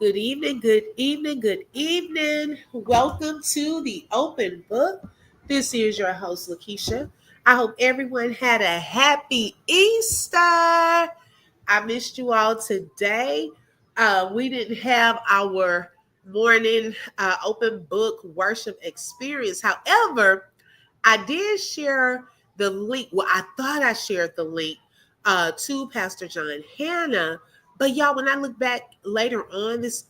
Good evening, good evening, good evening. Welcome to the open book. This is your host, Lakeisha. I hope everyone had a happy Easter. I missed you all today. We didn't have our morning open book worship experience. However, I did share the link. Well, I thought I shared the link to Pastor John Hannah, but y'all, when I look back later on this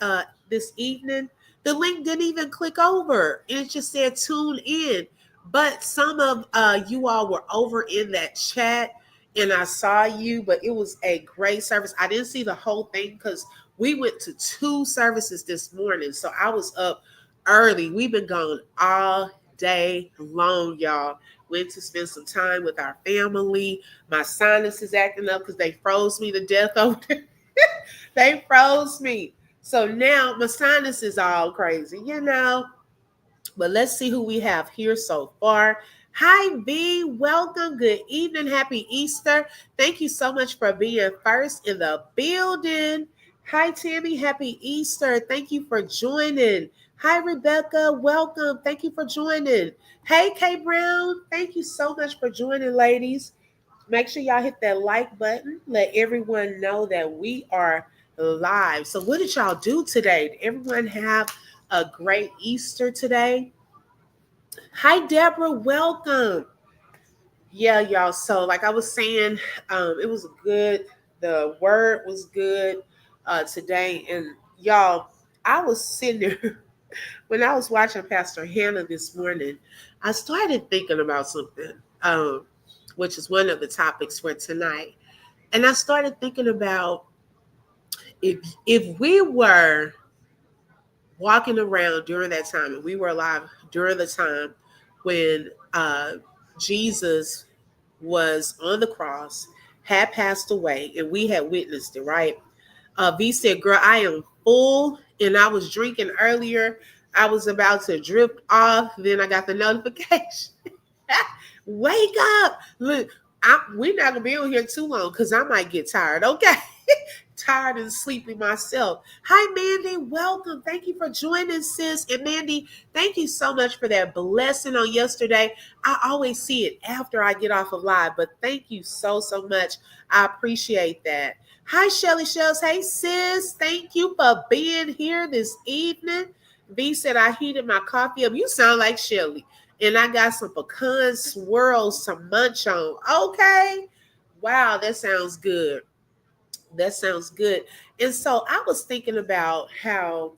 evening, the link didn't even click over. It just said tune in. But some of you all were over in that chat, and I saw you. But it was a great service. I didn't see the whole thing because we went to two services this morning, so I was up early. We've been gone all day long, y'all. Went to spend some time with our family. My sinus is acting up because they froze me to death over there. They froze me. So now my sinus is all crazy. But let's see who we have here so far. Hi, B. Welcome. Good evening. Happy Easter. Thank you so much for being first in the building. Hi, Tammy. Happy Easter. Thank you for joining. Hi, Rebecca. Welcome. Thank you for joining. Hey, Kay Brown. Thank you so much for joining, ladies. Make sure y'all hit that like button. Let everyone know that we are live. So, what did y'all do today? Did everyone have a great Easter today? Hi, Deborah. Welcome. Yeah, y'all. So, like I was saying, it was good. The word was good today. And y'all, I was sitting there when I was watching Pastor Hannah this morning. I started thinking about something, which is one of the topics for tonight. And I started thinking about if we were walking around during that time and we were alive during the time when Jesus was on the cross, had passed away, and we had witnessed it, right? V said, "Girl, I am full, and I was drinking earlier. I was about to drift off. Then I got the notification. Wake up! Look, we're not gonna be on here too long because I might get tired. Okay." Tired and sleepy myself. Hi, Mandy. Welcome. Thank you for joining, sis. And Mandy, thank you so much for that blessing on yesterday. I always see it after I get off of live, but thank you so much. I appreciate that. Hi, Shelly Shells. Hey, sis. Thank you for being here this evening. V said, I heated my coffee up. You sound like Shelly. And I got some pecan swirls to munch on. Okay. Wow, that sounds good. That sounds good. And so I was thinking about how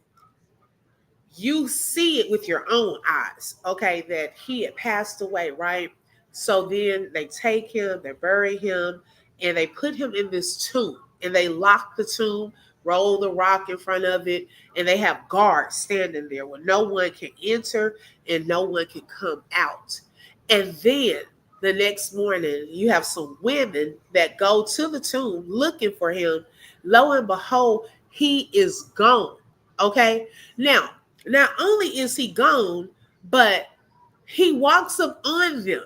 you see it with your own eyes, okay, that he had passed away, right? So then they take him, they bury him, and they put him in this tomb, and they lock the tomb, roll the rock in front of it, and they have guards standing there where no one can enter and no one can come out. And then the next morning, you have some women that go to the tomb looking for him. Lo and behold, he is gone. Okay. Now, not only is he gone, but he walks up on them.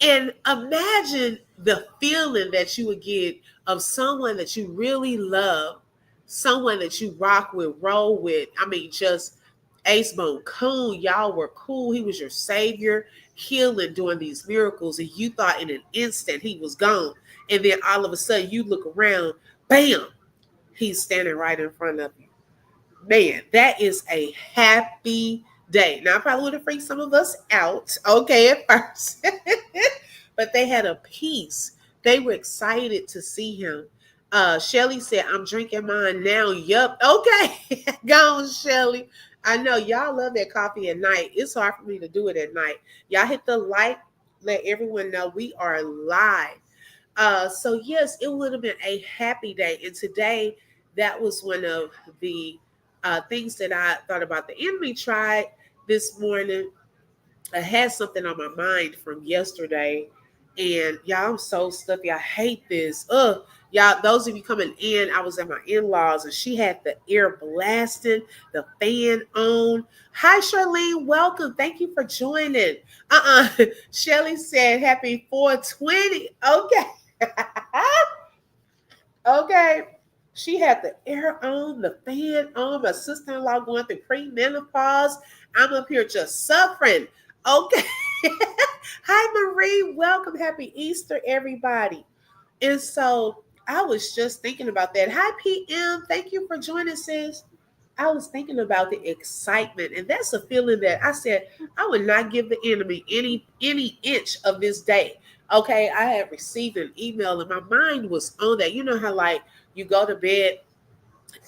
And imagine the feeling that you would get of someone that you really love, someone that you rock with, roll with. I mean, just Ace Bone Coon, y'all were cool. He was your savior, healing, doing these miracles. And you thought in an instant he was gone. And then all of a sudden you look around, bam, he's standing right in front of you. Man, that is a happy day. Now, I probably would have freaked some of us out, okay, at first. But they had a peace. They were excited to see him. Shelly said, I'm drinking mine now. Yup. Okay. Go on, Shelly. I know y'all love that coffee at night. It's hard for me to do it at night. Y'all hit the like, let everyone know we are live. So yes, it would have been a happy day. And today, that was one of the things that I thought about. The enemy tried this morning. I had something on my mind from yesterday, and y'all, I'm so stuffy. I hate this. Y'all, those of you coming in, I was at my in-laws, and she had the air blasting, the fan on. Hi, Charlene. Welcome. Thank you for joining. Shelly said, happy 420. Okay. Okay. She had the air on, the fan on. My sister-in-law going through premenopause. I'm up here just suffering. Okay. Hi, Marie. Welcome. Happy Easter, everybody. And so I was just thinking about that. Hi, PM. Thank you for joining, sis. I was thinking about the excitement, and that's a feeling that I said I would not give the enemy any inch of this day. Okay, I had received an email, and my mind was on that. You know how like you go to bed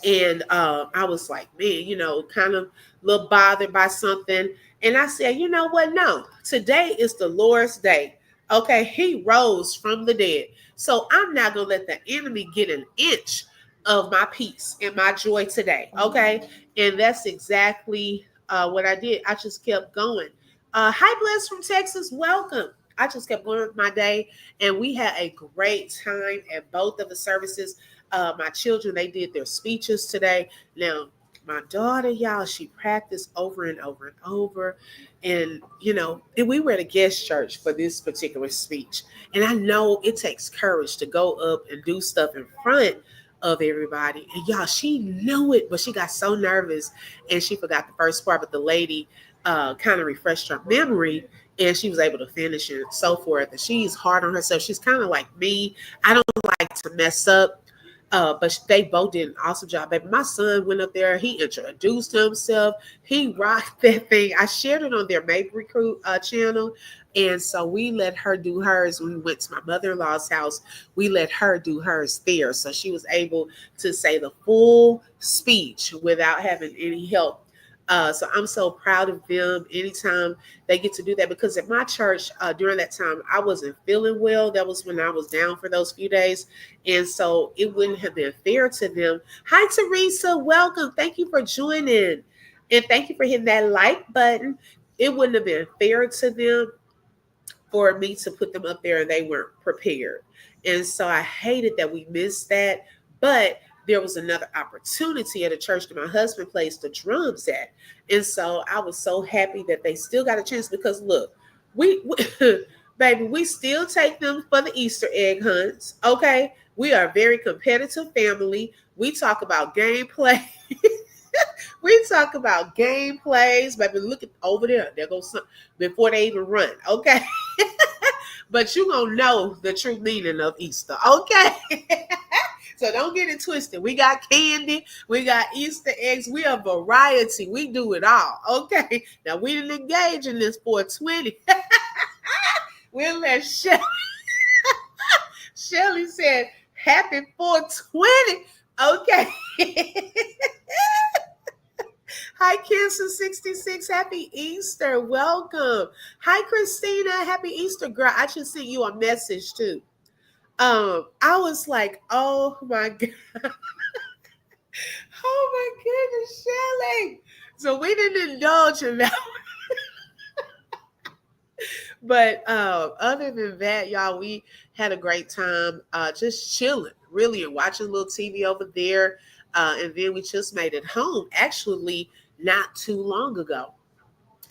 and I was like, man, kind of a little bothered by something. And I said, you know what? No, today is the Lord's day. Okay, He rose from the dead. So I'm not going to let the enemy get an inch of my peace and my joy today. Okay. And that's exactly what I did. I just kept going. Hi, Bless from Texas. Welcome. I just kept going with my day, and we had a great time at both of the services. My children, they did their speeches today. Now, my daughter, y'all, she practiced over and over and over. And we were at a guest church for this particular speech. And I know it takes courage to go up and do stuff in front of everybody. And y'all, she knew it, but she got so nervous and she forgot the first part. But the lady kind of refreshed her memory and she was able to finish it and so forth. And she's hard on herself. She's kind of like me. I don't like to mess up. But they both did an awesome job, baby. My son went up there. He introduced himself. He rocked that thing. I shared it on their Mabry Crew channel. And so we let her do hers. When we went to my mother-in-law's house, we let her do hers there. So she was able to say the full speech without having any help. So I'm so proud of them anytime they get to do that, because at my church during that time, I wasn't feeling well. That was when I was down for those few days. And so it wouldn't have been fair to them. Hi, Teresa. Welcome. Thank you for joining. And thank you for hitting that like button. It wouldn't have been fair to them for me to put them up there and they weren't prepared. And so I hated that we missed that. But there was another opportunity at a church that my husband plays the drums at. And so I was so happy that they still got a chance, because look, we baby, we still take them for the Easter egg hunts. Okay. We are a very competitive family. We talk about gameplay. We talk about gameplays. Baby, look at over there. There goes some before they even run. Okay. But you gonna know the true meaning of Easter. Okay. So don't get it twisted. We got candy. We got Easter eggs. We are variety. We do it all. Okay. Now we didn't engage in this 420. We'll let Shelly. Shelly said, happy 420. Okay. Hi, Cancer 66. Happy Easter. Welcome. Hi, Christina. Happy Easter, girl. I should send you a message too. I was like, oh my God. Oh my goodness, Shelly. So we didn't indulge in that. But other than that, y'all, we had a great time just chilling, really, and watching a little TV over there. And then we just made it home, actually, not too long ago.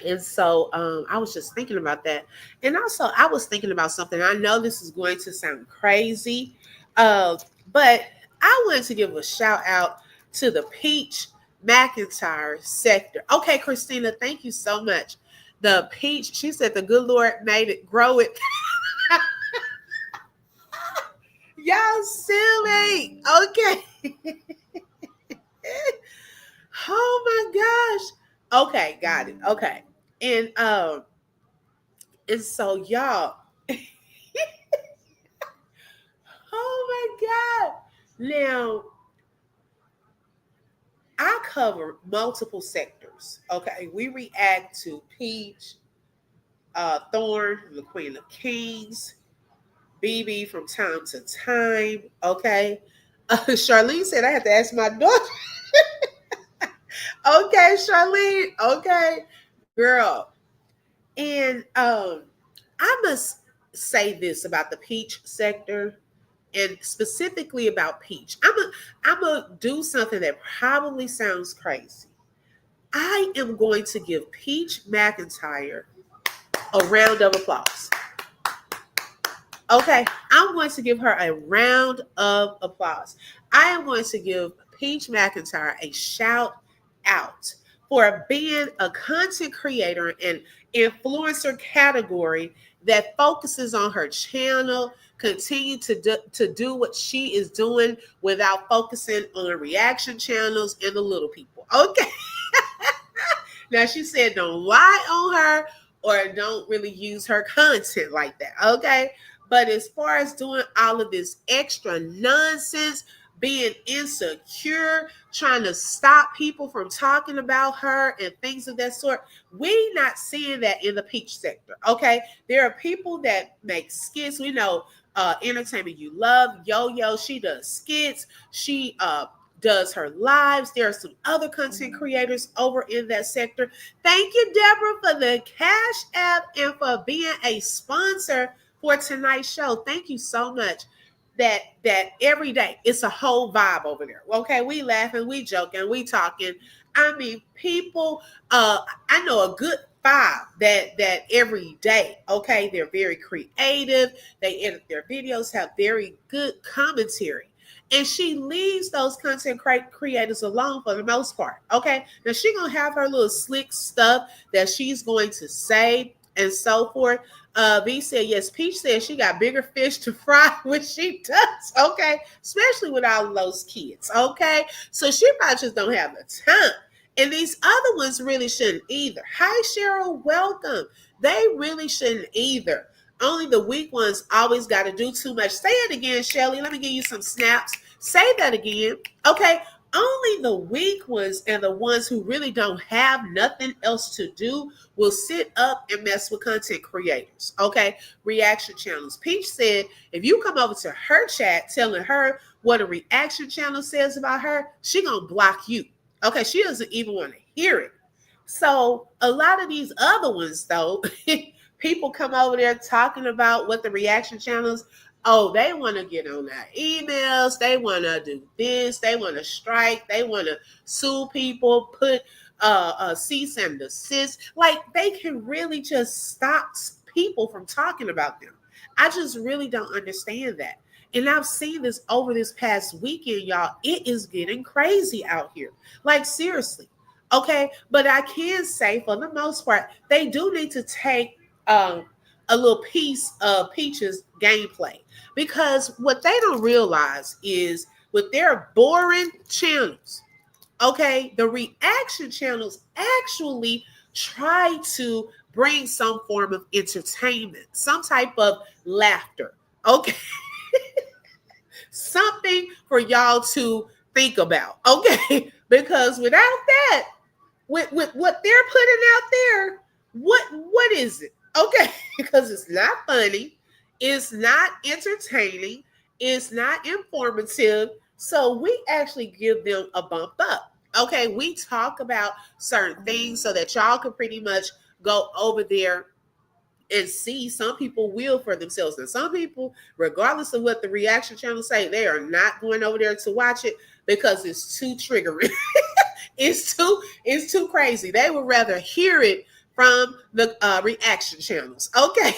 And so I was just thinking about that. And also, I was thinking about something. I know this is going to sound crazy, but I wanted to give a shout out to the Peach McIntyre sector. Okay, Christina, thank you so much. The peach, she said the good Lord made it grow it. Y'all silly. Okay. Oh my gosh. Okay, got it. Okay. And so y'all, oh my God. Now, I cover multiple sectors. Okay. We react to Peach, Thorn, the Queen of Kings, BB from time to time. Okay. Charlene said I have to ask my daughter. Okay, Charlene. Okay, girl. And I must say this about the peach sector, and specifically about peach. I'm gonna do something that probably sounds crazy. I am going to give Peach McIntyre a round of applause. Okay, I'm going to give her a round of applause. I am going to give Peach McIntyre a shout out for being a content creator and influencer category that focuses on her channel, continue to do what she is doing without focusing on reaction channels and the little people. Okay. Now she said don't lie on her or don't really use her content like that. Okay. But as far as doing all of this extra nonsense, being insecure, trying to stop people from talking about her and things of that sort, we not seeing that in the peach sector. Okay. There are people that make skits. We know entertainment you love, Yo-Yo, she does skits. She does her lives. There are some other content creators over in that sector. Thank you, Deborah, for the Cash App and for being a sponsor for tonight's show. Thank you so much. That every day it's a whole vibe over there. Okay, we laughing, we joking, we talking. I mean, people. I know a good five that every day. Okay, they're very creative. They edit their videos, have very good commentary. And she leaves those content creators alone for the most part. Okay. Now she gonna have her little slick stuff that she's going to say and so forth. B said, yes, Peach said she got bigger fish to fry when she does. Okay. Especially with all of those kids. Okay. So she probably just don't have the time. And these other ones really shouldn't either. Hi, Cheryl. Welcome. They really shouldn't either. Only the weak ones always got to do too much. Say it again, Shelly. Let me give you some snaps. Say that again. Okay. Only the weak ones and the ones who really don't have nothing else to do will sit up and mess with content creators. Okay. Reaction channels. Peach said if you come over to her chat telling her what a reaction channel says about her, she gonna block you. Okay. She doesn't even want to hear it. So a lot of these other ones, though, people come over there talking about what the reaction channels. Oh, they want to get on their emails. They want to do this. They want to strike. They want to sue people, put a cease and desist. Like they can really just stop people from talking about them. I just really don't understand that. And I've seen this over this past weekend, y'all. It is getting crazy out here. Like seriously. Okay. But I can say for the most part, they do need to take a little piece of Peach's gameplay because what they don't realize is with their boring channels, okay, the reaction channels actually try to bring some form of entertainment, some type of laughter, okay, something for y'all to think about, okay, because without that, with what they're putting out there, what is it? Okay, because it's not funny, it's not entertaining, it's not informative. So we actually give them a bump up. Okay, we talk about certain things so that y'all can pretty much go over there and see. Some people will for themselves. And some people, regardless of what the reaction channels say, they are not going over there to watch it because it's too triggering. It's too crazy. They would rather hear it from the reaction channels. Okay.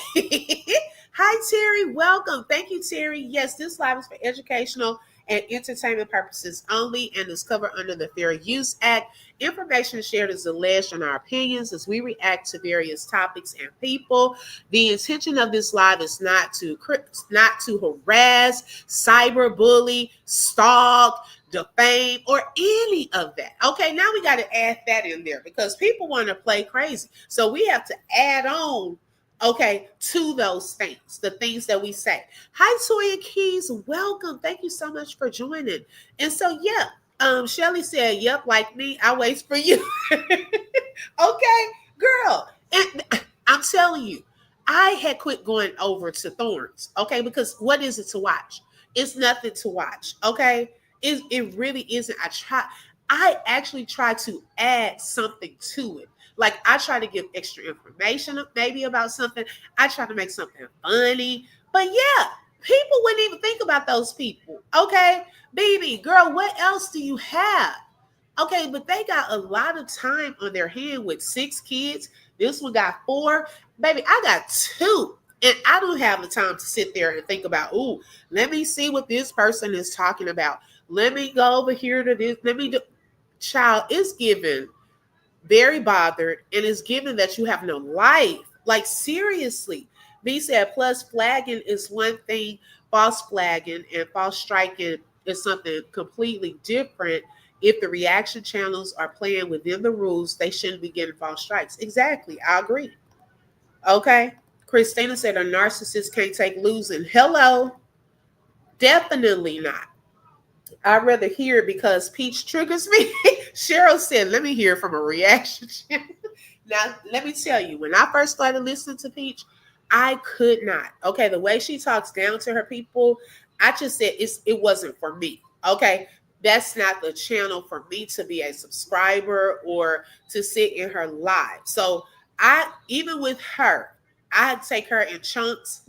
Hi, Terry. Welcome. Thank you, Terry. Yes, this live is for educational and entertainment purposes only and is covered under the Fair Use Act. Information shared is alleged on our opinions as we react to various topics and people. The intention of this live is not to harass, cyberbully, stalk, defame, or any of that. Okay, now we got to add that in there because people want to play crazy. So we have to add on, okay, to those things, the things that we say. Hi, Toya Keys. Welcome. Thank you so much for joining. And so, yeah, Shelly said, yep, like me, I wait for you. Okay, girl. And I'm telling you, I had quit going over to Thorns, okay, because what is it to watch? It's nothing to watch, okay? It really isn't. I actually try to add something to it. Like I try to give extra information maybe about something. I try to make something funny. But yeah, people wouldn't even think about those people. Okay, baby, girl, what else do you have? Okay, but they got a lot of time on their hand with 6 kids. This one got 4. Baby, I got 2. And I don't have the time to sit there and think about, ooh, let me see what this person is talking about. Let me go over here to this. Let me do. Child, it's given very bothered, and it's given that you have no life. Like, seriously. B said, plus flagging is one thing, false flagging and false striking is something completely different. If the reaction channels are playing within the rules, they shouldn't be getting false strikes. Exactly. I agree. Okay. Christina said a narcissist can't take losing. Hello. Definitely not. I'd rather hear it because Peach triggers me. Cheryl said, let me hear from a reaction channel. Now, let me tell you, when I first started listening to Peach, I could not. Okay, the way she talks down to her people, I just said it wasn't for me. Okay, that's not the channel for me to be a subscriber or to sit in her live. So I, even with her, I take her in chunks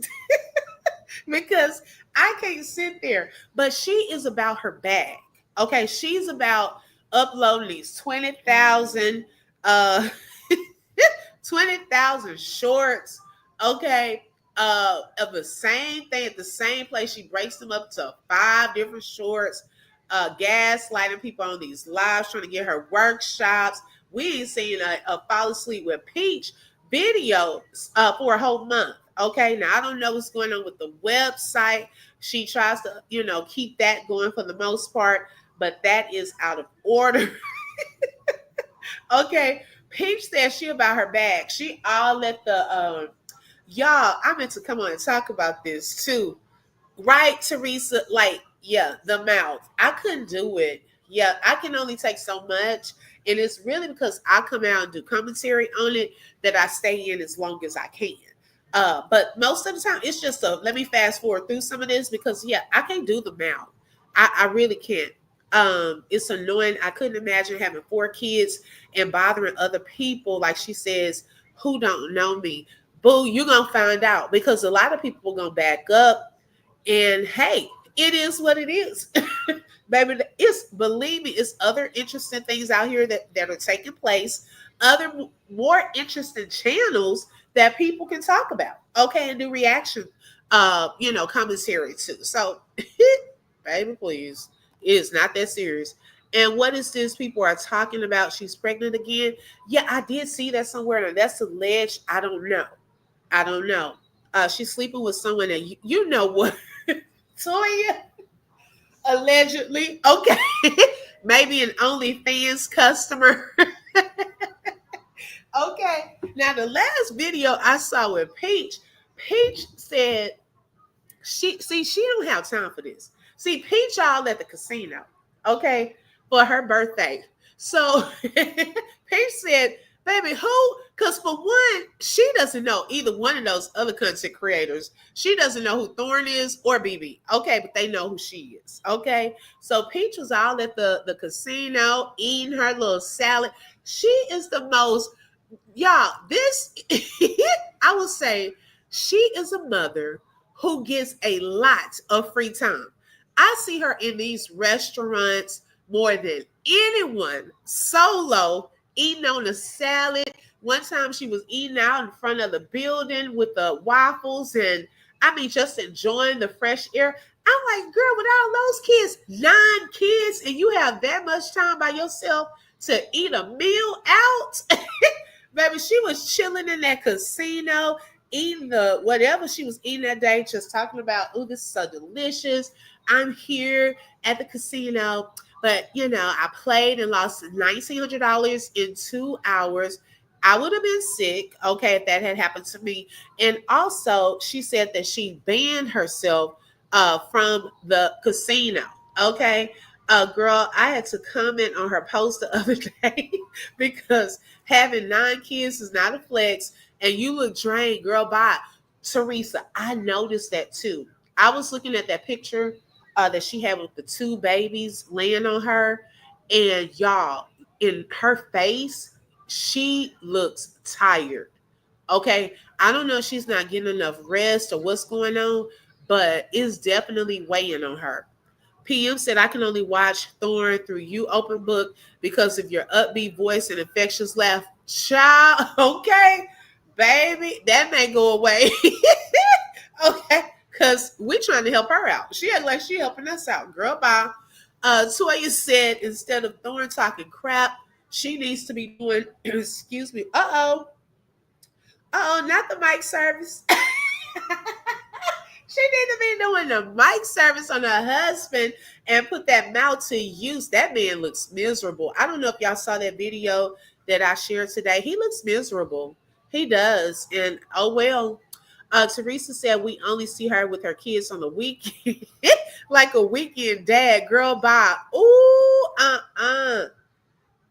because I can't sit there. But she is about her bag. Okay, she's about uploading these 20,000 uh 20,000 shorts, okay, of the same thing at the same place. She breaks them up to 5 different shorts, gaslighting people on these lives, trying to get her workshops. We ain't seen a fall asleep with Peach video for a whole month. Okay, now I don't know what's going on with the website. She tries to, keep that going for the most part, but that is out of order. Okay, Peach said she about her bag. She all let the y'all. I meant to come on and talk about this too, right, Teresa? Like, yeah, the mouth. I couldn't do it. Yeah, I can only take so much, and it's really because I come out and do commentary on it that I stay in as long as I can. But most of the time, it's just a let me fast forward through some of this because yeah, I can't do the mouth. I really can't. It's annoying. I couldn't imagine having 4 kids and bothering other people, like she says, who don't know me. Boo, you're gonna find out because a lot of people are gonna back up. And hey, it is what it is. Baby, it's believe me, it's other interesting things out here that are taking place, other more interesting channels that people can talk about, okay, and do reaction commentary too. So baby, please. It is not that serious. And what is this people are talking about? She's pregnant again. Yeah, I did see that somewhere. And that's alleged. I don't know. I don't know. She's sleeping with someone that you know what, Toya, allegedly. Okay, maybe an OnlyFans customer. Okay. Now the last video I saw with Peach said she don't have time for this. See, Peach all at the casino, okay, for her birthday. So Peach said, baby, who? Because for one, she doesn't know either one of those other content creators. She doesn't know who Thorn is or BB. Okay, but they know who she is. Okay. So Peach was all at the casino eating her little salad. She is the most, y'all, this I would say she is a mother who gets a lot of free time. I see her in these restaurants more than anyone, solo, eating on a salad. One time she was eating out in front of the building with the waffles and I mean just enjoying the fresh air. I'm like, girl, with all those kids, 9 kids, and you have that much time by yourself to eat a meal out. Baby, she was chilling in that casino, eating the whatever she was eating that day, just talking about, oh, this is so delicious. I'm here at the casino. But I played and lost $1,900 in 2 hours. I would have been sick, okay, if that had happened to me. And also, she said that she banned herself from the casino. Okay. Girl, I had to comment on her post the other day because having 9 kids is not a flex and you look drained, girl. Bye. Teresa, I noticed that too. I was looking at that picture that she had with the 2 babies laying on her, and y'all, in her face, she looks tired. Okay. I don't know if she's not getting enough rest or what's going on, but it's definitely weighing on her. PM said, I can only watch Thorn through you open book because of your upbeat voice and infectious laugh. Child, okay, baby, that may go away. Okay, because we're trying to help her out. She act like she helping us out. Girl, bye. Toya said instead of Thorn talking crap, she needs to be doing, excuse me, not the mic service. She need to be doing the mic service on her husband and put that mouth to use. That man looks miserable. I don't know if y'all saw that video that I shared today. He looks miserable. He does. And oh well. Teresa said we only see her with her kids on the weekend. Like a weekend dad. Girl, bye. Ooh,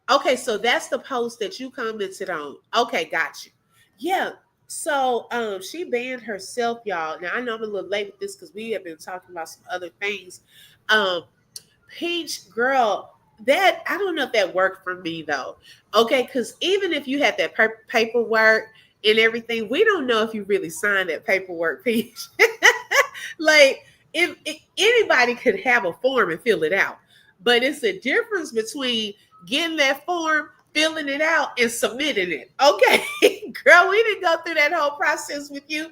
Okay, so that's the post that you commented on. Okay, got you. Yeah. So she banned herself, y'all. Now I know I'm a little late with this because we have been talking about some other things. Um, Peach girl, that I don't know if that worked for me though. Okay, because even if you had that paperwork and everything, we don't know if you really signed that paperwork, Peach. Like if anybody could have a form and fill it out, but it's a difference between getting that form, filling it out, and submitting it. Okay, girl, we didn't go through that whole process with you.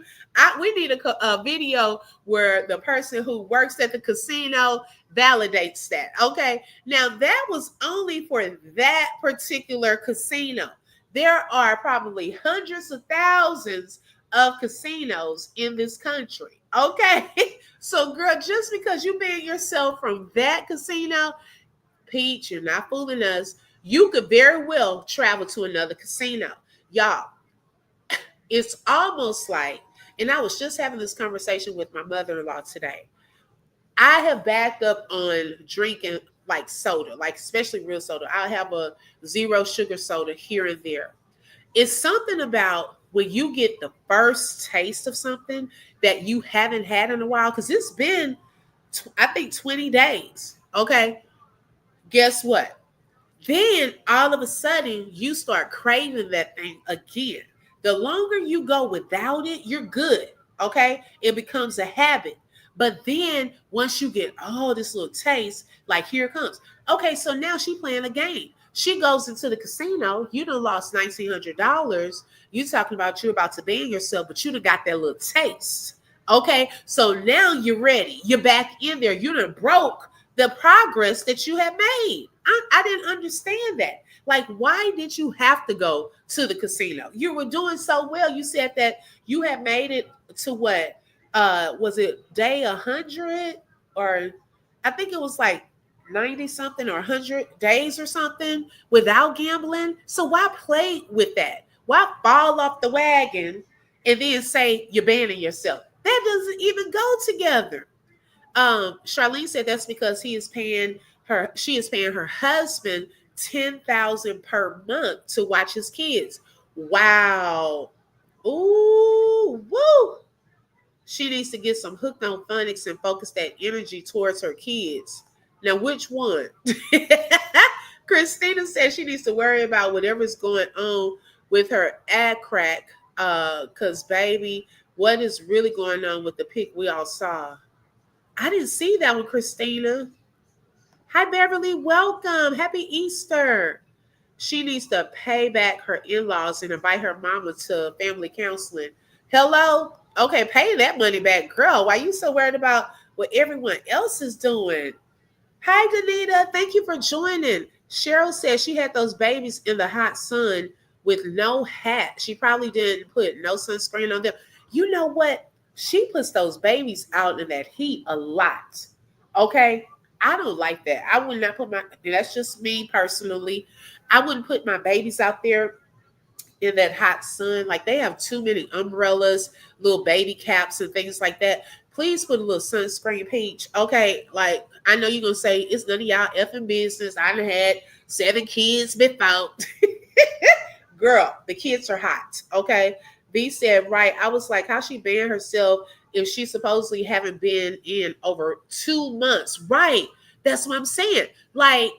We need a video where the person who works at the casino validates that. Okay, now that was only for that particular casino. There are probably hundreds of thousands of casinos in this country. Okay, so girl, just because you banned yourself from that casino, Peach, you're not fooling us. You could very well travel to another casino. Y'all, it's almost like, and I was just having this conversation with my mother-in-law today. I have backed up on drinking like soda, like especially real soda. I'll have a zero sugar soda here and there. It's something about when you get the first taste of something that you haven't had in a while, because it's been, I think, 20 days. Okay. Guess what? Then all of a sudden you start craving that thing again. The longer you go without it, you're good. Okay. It becomes a habit. But then once you get this little taste, like here it comes. Okay, so now she playing a game. She goes into the casino. You done lost $1,900. You talking about you're about to ban yourself, but you done got that little taste. Okay, so now you're ready. You're back in there. You done broke the progress that you have made. I didn't understand that. Like, why did you have to go to the casino? You were doing so well. You said that you had made it to what? Was it day 100, or I think it was like 90 something or 100 days or something without gambling. So why play with that? Why fall off the wagon and then say you're banning yourself? That doesn't even go together. Charlene said that's because she is paying her husband 10,000 per month to watch his kids. Wow. Ooh, woo. She needs to get some hooked on phonics and focus that energy towards her kids. Now, which one? Christina says she needs to worry about whatever's going on with her ad crack. Cause baby, what is really going on with the pic we all saw? I didn't see that one, Christina. Hi, Beverly. Welcome. Happy Easter. She needs to pay back her in-laws and invite her mama to family counseling. Hello? Okay, pay that money back, girl. Why you so worried about what everyone else is doing? Hi, Danita. Thank you for joining. Cheryl said she had those babies in the hot sun with no hat. She probably didn't put no sunscreen on them. You know what? She puts those babies out in that heat a lot. Okay? I don't like that. I would not put that's just me personally. I wouldn't put my babies out there in that hot sun. Like, they have too many umbrellas, little baby caps and things like that. Please put a little sunscreen, Peach. Okay, like, I know you're gonna say it's none of y'all effing business. I done had 7 kids before. Girl, the kids are hot. Okay. B said, right. I was like, how she banned herself if she supposedly haven't been in over 2 months? Right. That's what I'm saying. Like,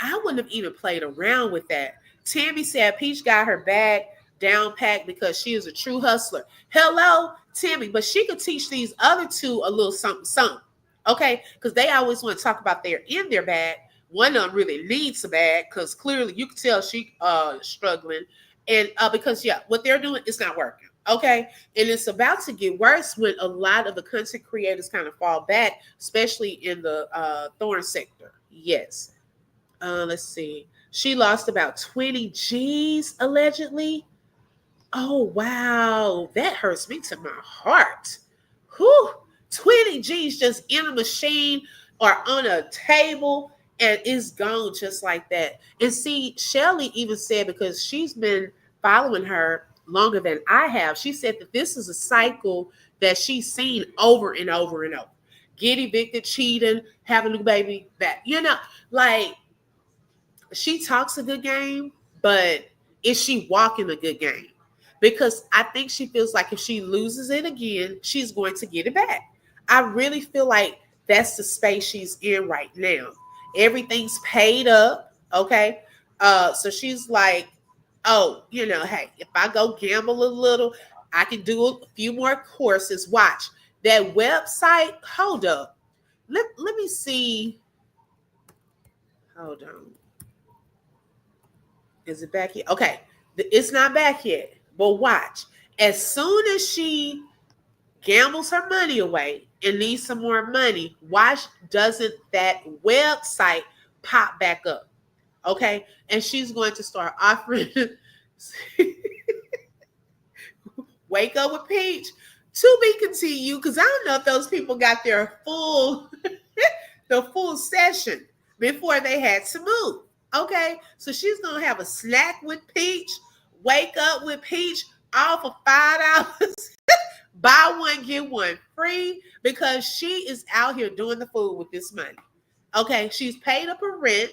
I wouldn't have even played around with that. Tammy said Peach got her bag down packed because she is a true hustler. Hello, Tammy, but she could teach these other two a little something, something. Okay, because they always want to talk about they're in their bag. One of them really needs a bag because clearly you can tell she struggling, and because what they're doing is not working. Okay, and it's about to get worse when a lot of the content creators kind of fall back, especially in the thorn sector. Yes. Let's see. She lost about 20 G's allegedly. Oh wow, that hurts me to my heart. Whew, 20 G's just in a machine or on a table and it's gone just like that. And see, Shelly even said, because she's been following her longer than I have, she said that this is a cycle that she's seen over and over and over. Get evicted, cheating, having a baby, that, like she talks a good game, but is she walking a good game? Because I think she feels like if she loses it again, she's going to get it back. I really feel like that's the space she's in right now. Everything's paid up, okay? So she's like, oh, hey, if I go gamble a little, I can do a few more courses. Watch that website. Hold up. Let me see. Hold on. Is it back yet? Okay. It's not back yet. But watch. As soon as she gambles her money away and needs some more money, watch, doesn't that website pop back up? Okay. And she's going to start offering Wake Up with Peach to be continued, because I don't know if those people got their full the full session before they had to move. Okay, so she's gonna have a snack with Peach, Wake Up with Peach, all for $5. Buy one, get one free, because she is out here doing the food with this money. Okay, she's paid up her rent.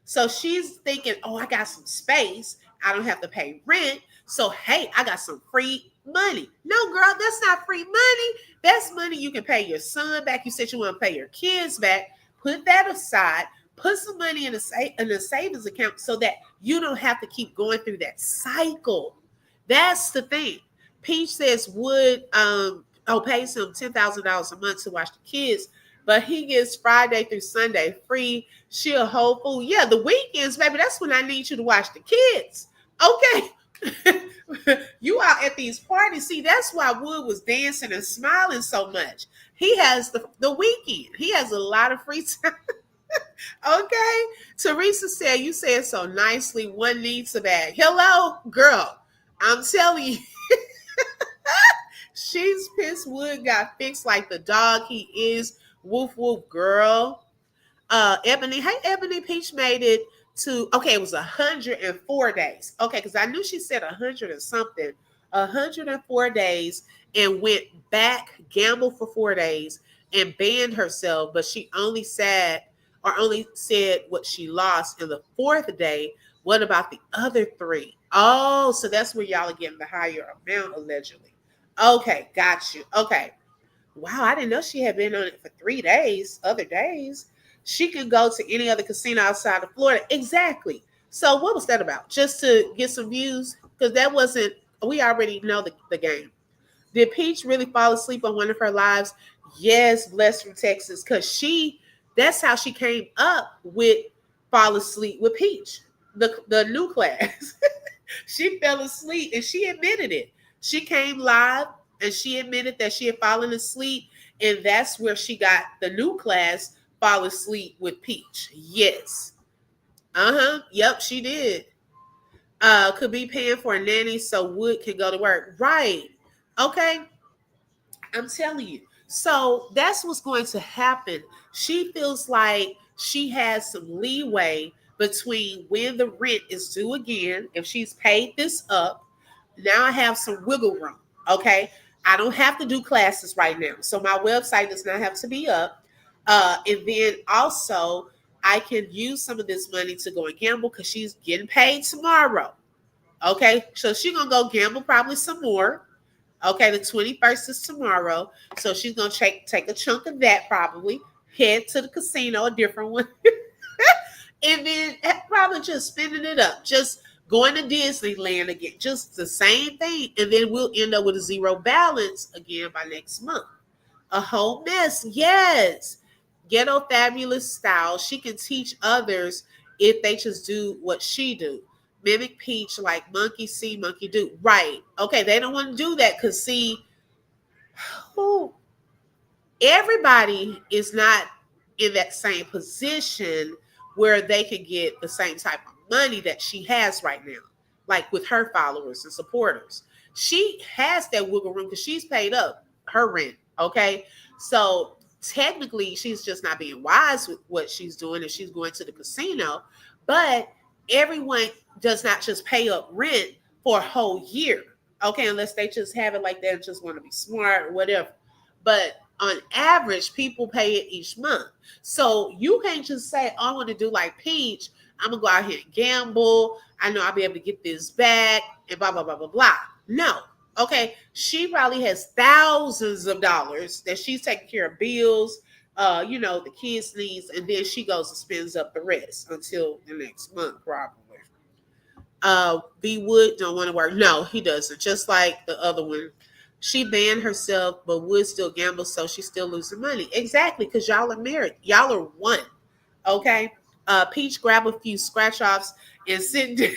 So she's thinking, oh, I got some space. I don't have to pay rent. So, hey, I got some free money. No, girl, that's not free money. That's money you can pay your son back. You said you want to pay your kids back. Put that aside. Put some money in a savings account so that you don't have to keep going through that cycle. That's the thing. Peach says Wood pays him $10,000 a month to watch the kids, but he gets Friday through Sunday free. She a whole fool. Yeah, the weekends, baby, that's when I need you to watch the kids. Okay. You out at these parties. See, that's why Wood was dancing and smiling so much. He has the weekend. He has a lot of free time. Okay. Teresa said, you said so nicely, one needs a bag. Hello, girl. I'm telling you. She's pissed Wood got fixed like the dog he is. Woof woof, girl. Ebony, hey Ebony, Peach made it to, okay, it was 104 days. Okay, because I knew she said 100 or something. 104 days, and went back, gambled for 4 days, and banned herself, but she only said what she lost in the fourth day. What about the other three? Oh, so that's where y'all are getting the higher amount allegedly. Okay, got you. Okay. Wow, I didn't know she had been on it for 3 days. Other days, she could go to any other casino outside of Florida. Exactly. So what was that about? Just to get some views? Because that wasn't, we already know the game. Did Peach really fall asleep on one of her lives? Yes, Bless from Texas. Because that's how she came up with Fall Asleep with Peach, the new class. She fell asleep and she admitted it. She came live and she admitted that she had fallen asleep, and that's where she got the new class, Fall Asleep with Peach. Yes. Yep, she did. Could be paying for a nanny so Wood can go to work. Right. Okay. I'm telling you. So that's what's going to happen. She feels like she has some leeway between when the rent is due again. If she's paid this up, now I have some wiggle room. Okay. I don't have to do classes right now. So my website does not have to be up. And then also, I can use some of this money to go and gamble because she's getting paid tomorrow. Okay. So she's going to go gamble probably some more. Okay, the 21st is tomorrow. So she's going to take a chunk of that probably, head to the casino, a different one, and then probably just spending it up, just going to Disneyland again, just the same thing. And then we'll end up with a zero balance again by next month. A whole mess. Yes. Ghetto fabulous style. She can teach others if they just do what she do. Mimic Peach like monkey see, monkey do. Right. Okay, they don't want to do that because see, everybody is not in that same position where they can get the same type of money that she has right now, like with her followers and supporters. She has that wiggle room because she's paid up her rent. Okay. So technically, she's just not being wise with what she's doing and she's going to the casino. But everyone does not just pay up rent for a whole year. Okay. Unless they just have it like that and just want to be smart or whatever. But on average, people pay it each month. So you can't just say, oh, I want to do like Peach. I'm going to go out here and gamble. I know I'll be able to get this back and blah, blah, blah, blah, blah. No. Okay. She probably has thousands of dollars that she's taking care of bills, the kids' needs, and then she goes and spends up the rest until the next month, probably. B Wood don't want to work. No, he doesn't. Just like the other one. She banned herself, but Wood still gambles, so she's still losing money. Exactly, because y'all are married. Y'all are one. Okay. Peach grab a few scratch offs and sit down.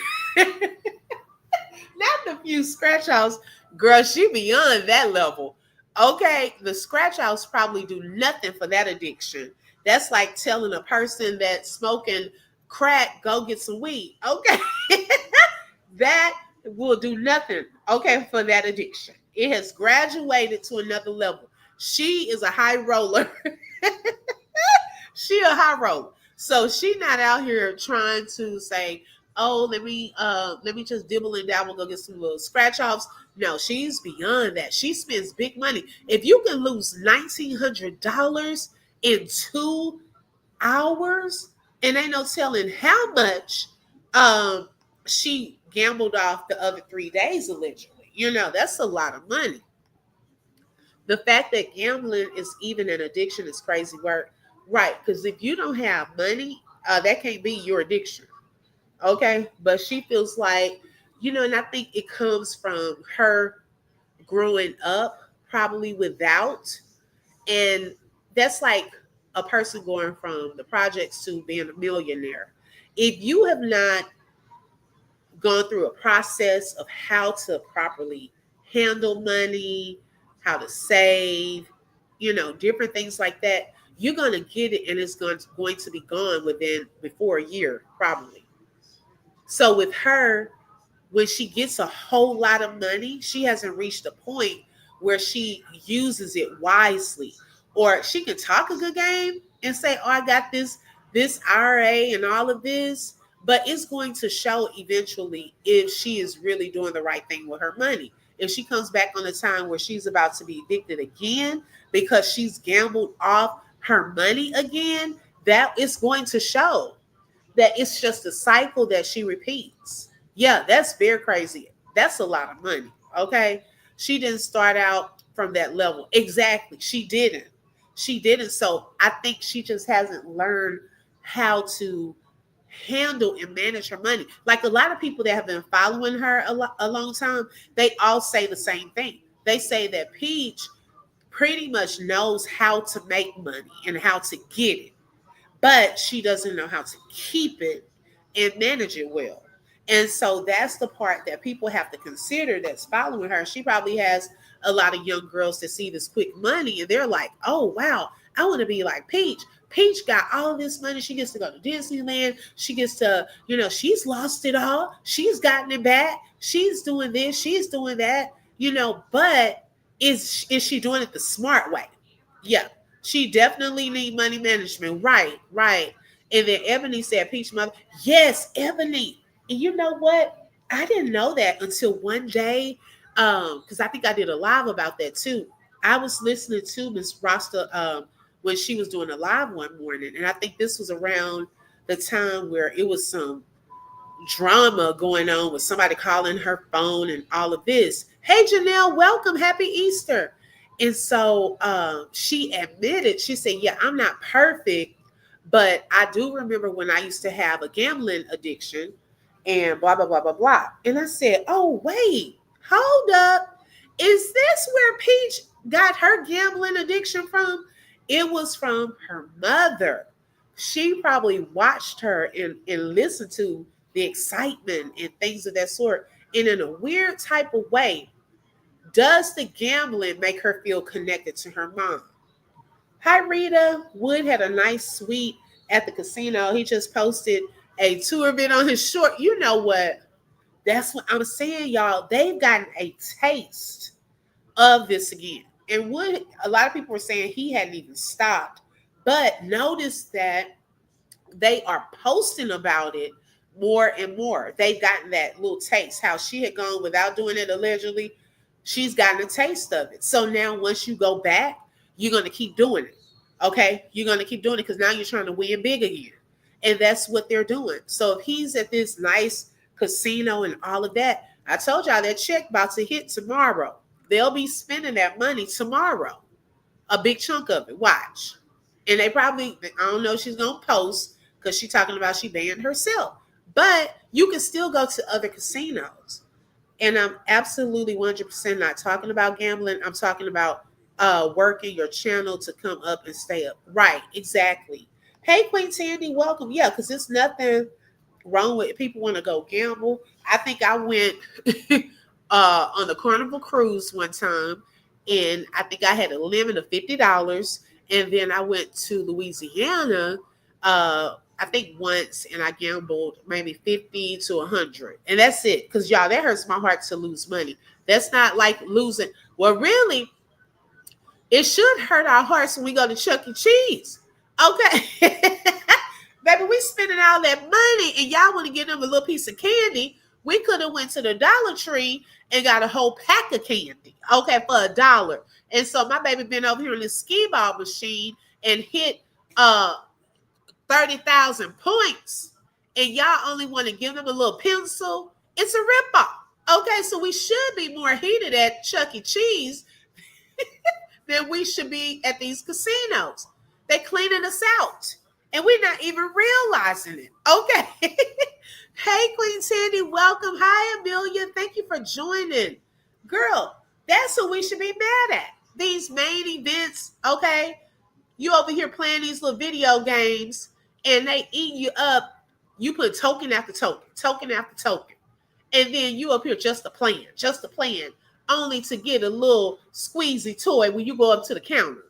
Not the few scratch offs. Girl, she beyond that level. Okay. The scratch offs probably do nothing for that addiction. That's like telling a person that's smoking crack, go get some weed. Okay. That will do nothing, okay, for that addiction. It has graduated to another level. She is a high roller. She a high roller. So she not out here trying to say, oh, let me just dibble and dabble, go get some little scratch offs. No, she's beyond that. She spends big money. If you can lose $1,900 in 2 hours, and ain't no telling how much she gambled off the other 3 days allegedly. That's a lot of money. The fact that gambling is even an addiction is crazy work. Right, because if you don't have money, that can't be your addiction. Okay, but she feels like, and I think it comes from her growing up probably without, and that's like a person going from the projects to being a millionaire. If you have not gone through a process of how to properly handle money, how to save, different things like that, you're going to get it and it's going to be gone before a year, probably. So with her, when she gets a whole lot of money, she hasn't reached a point where she uses it wisely. Or she can talk a good game and say, oh, I got this IRA and all of this, but it's going to show eventually if she is really doing the right thing with her money. If she comes back on a time where she's about to be addicted again because she's gambled off her money again, that is going to show that it's just a cycle that she repeats. Yeah, that's very crazy. That's a lot of money. Okay. She didn't start out from that level. Exactly. She didn't. She didn't. So I think she just hasn't learned how to handle and manage her money. Like a lot of people that have been following her a long time, they all say the same thing. They say that Peach pretty much knows how to make money and how to get it, but she doesn't know how to keep it and manage it well. And so that's the part that people have to consider that's following her. She probably has a lot of young girls that see this quick money and they're like, oh, wow, I want to be like Peach. Peach got all this money. She gets to go to Disneyland. She gets to, she's lost it all. She's gotten it back. She's doing this. She's doing that, but is she doing it the smart way? Yeah. She definitely need money management. Right, right. And then Ebony said, Peach mother. Yes, Ebony. And you know what? I didn't know that until one day. Because I think I did a live about that too. I was listening to Miss Rasta when she was doing a live one morning. And I think this was around the time where it was some drama going on with somebody calling her phone and all of this. Hey, Janelle, welcome. Happy Easter. And so she admitted, she said, yeah, I'm not perfect, but I do remember when I used to have a gambling addiction and blah, blah, blah, blah, blah. And I said, oh, wait, hold up. Is this where Peach got her gambling addiction from? It was from her mother. She probably watched her and listened to the excitement and things of that sort. And in a weird type of way, does the gambling make her feel connected to her mom? Hi, Rita. Wood had a nice suite at the casino. He just posted a tour of it on his short. You know what? That's what I'm saying, y'all. They've gotten a taste of this again. And Wood, a lot of people were saying he hadn't even stopped. But notice that they are posting about it more and more. They've gotten that little taste. How she had gone without doing it allegedly, she's gotten a taste of it. So now once you go back, you're going to keep doing it. Okay? You're going to keep doing it because now you're trying to win big again. And that's what they're doing. So if he's at this nice casino and all of that, I told y'all that check about to hit tomorrow. They'll be spending that money tomorrow, a big chunk of it. Watch. And they probably, I don't know if she's going to post because she's talking about she banned herself. But you can still go to other casinos. And I'm absolutely 100% not talking about gambling. I'm talking about working your channel to come up and stay up. Right, exactly. Hey, Queen Tandy, welcome. Yeah, because there's nothing wrong with it. People want to go gamble. I think I went on the Carnival cruise one time, and I think I had a limit of $50. And then I went to Louisiana, I think once, and I gambled maybe 50 to 100, and that's it. Because y'all, that hurts my heart to lose money. That's not like losing. Well, really, it should hurt our hearts when we go to Chuck E. Cheese. Okay. Baby, we spending all that money and y'all want to give them a little piece of candy. We could have went to the Dollar Tree and got a whole pack of candy, okay, for $1. And so my baby been over here in the skee ball machine and hit 30,000 points. And y'all only want to give them a little pencil. It's a ripoff. Okay, so we should be more heated at Chuck E. Cheese than we should be at these casinos. They cleaning us out. And we're not even realizing it. Okay. Hey, Queen Sandy, welcome. Hi, Amelia. Thank you for joining. Girl, that's what we should be mad at. These main events, okay? You over here playing these little video games and they eat you up. You put token after token, token after token. And then you up here just a plan, only to get a little squeezy toy when you go up to the counter.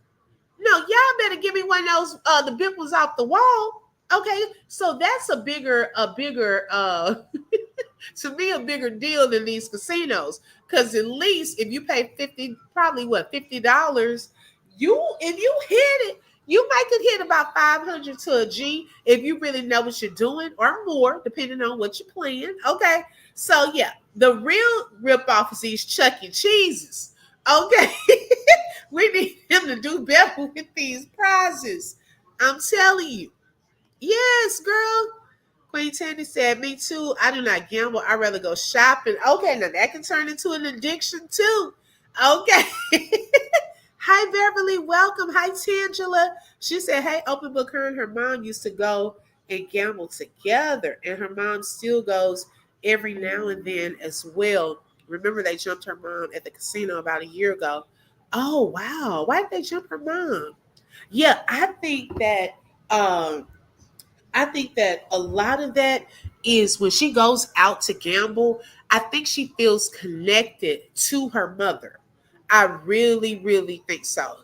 No, y'all better give me one of those the big ones off the wall. Okay, so that's a bigger to me a bigger deal than these casinos. Because at least if you pay 50, probably what, $50, you if you hit it, you might could hit about 500 to a G if you really know what you're doing, or more, depending on what you're playing. Okay. So yeah, the real rip off is these Chuck E. Cheeses. Okay. We need him to do better with these prizes. I'm telling you. Yes, girl. Queen Tandy said, me too. I do not gamble. I'd rather go shopping. Okay, now that can turn into an addiction too. Okay. Hi, Beverly. Welcome. Hi, Tangela. She said, hey, Open Book, her and her mom used to go and gamble together. And her mom still goes every now and then as well. Remember, they jumped her mom at the casino about a year ago. Oh, wow. Why did they jump her mom? Yeah, I think that a lot of that is when she goes out to gamble, I think she feels connected to her mother. I really, really think so.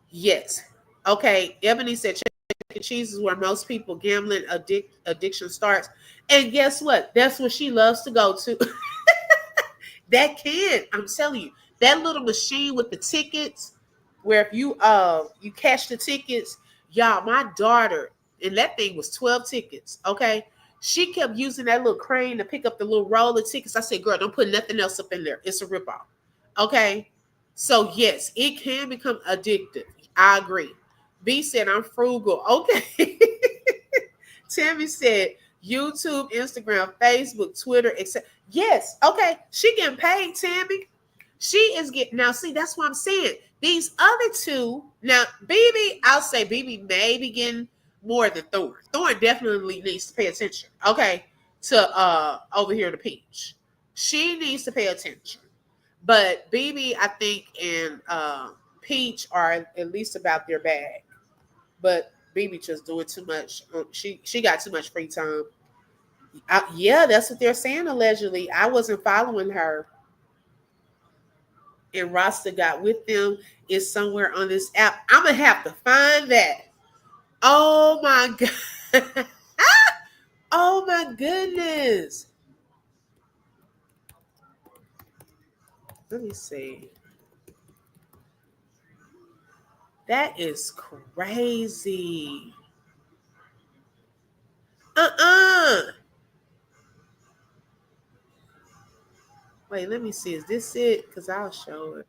Yes. Okay. Ebony said Chuck E. Cheese is where most people gambling addiction starts. And guess what? That's what she loves to go to. That can, I'm telling you, that little machine with the tickets, where if you cash the tickets, y'all, my daughter, and that thing was 12 tickets, okay? She kept using that little crane to pick up the little roll of tickets. I said, girl, don't put nothing else up in there. It's a ripoff. Okay. So yes, it can become addictive. I agree. B said, I'm frugal. Okay. Tammy said, YouTube, Instagram, Facebook, Twitter, etc. Yes, okay. She getting paid, Tammy. She is getting now. See, that's what I'm saying. These other two, now BB, I'll say BB may be getting more than Thorn. Thorn definitely needs to pay attention. Okay, to over here to Peach. She needs to pay attention. But BB, I think, and Peach are at least about their bag. But BB just doing too much. She got too much free time. Yeah, that's what they're saying allegedly. I wasn't following her. and Rasta got with them is somewhere on this app. I'm gonna have to find that. Oh my god. Oh my goodness. Let me see. That is crazy. Uh-uh. Wait, let me see. Is this it? Because I'll show it.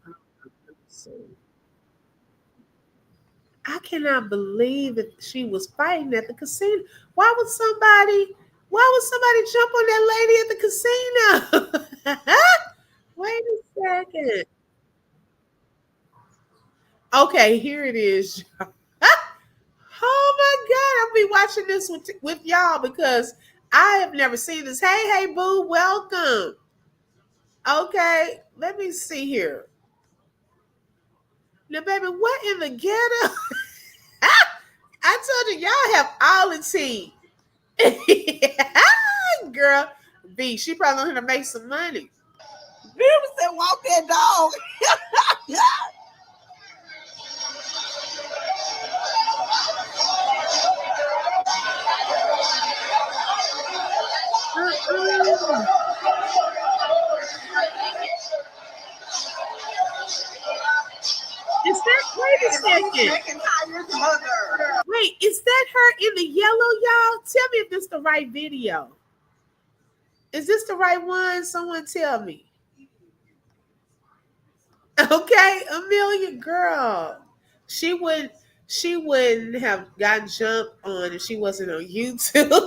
Let me see. I cannot believe that she was fighting at the casino. Why would somebody jump on that lady at the casino? Wait a second. Okay, here it is. Oh my God, I'll be watching this with y'all because I have never seen this. Hey, hey, boo, welcome. Okay, let me see here. Now, baby, what in the ghetto? I told you, y'all have all the tea. Girl, B, she probably going to make some money. People said, walk that dog. Uh-uh. Is that, wait a second. Wait, is that her in the yellow, y'all? Tell me if this is the right video. Is this the right one? Someone tell me. Okay, Amelia, girl. She would she wouldn't have gotten jumped on if she wasn't on YouTube. Girl,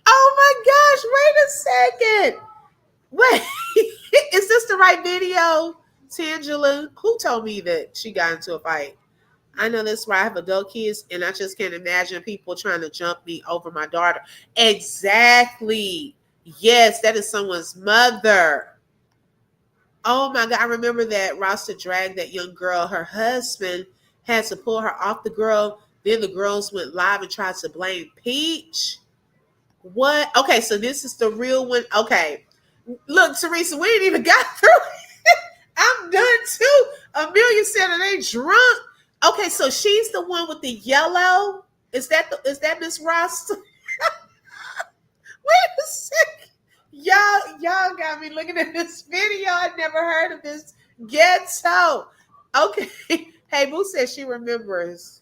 oh my gosh, wait a second. Wait, is this the right video? Tangela, who told me that she got into a fight? I know that's why I have adult kids, and I just can't imagine people trying to jump me over my daughter. Exactly. Yes, that is someone's mother. Oh my God, I remember that Rasta dragged that young girl. Her husband had to pull her off the girl. Then the girls went live and tried to blame Peach. What? Okay, so this is the real one. Okay. Look, Teresa, we ain't even got through. I'm done too. Amelia said it ain't drunk. Okay, so she's the one with the yellow. Is that Miss Ross? Wait a second. Y'all got me looking at this video. I never heard of this ghetto. Okay. Hey, Boo says she remembers.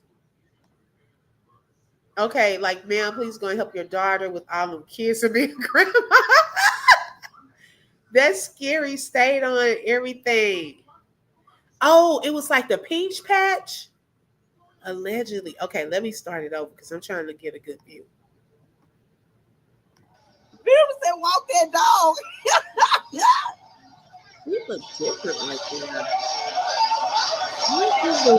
Okay, like, ma'am, please go and help your daughter with all them kids and being grandma. That scary stayed on everything. Oh, it was like the peach patch? Allegedly. Okay, let me start it over because I'm trying to get a good view. People said, walk that dog. You look different right there. What is the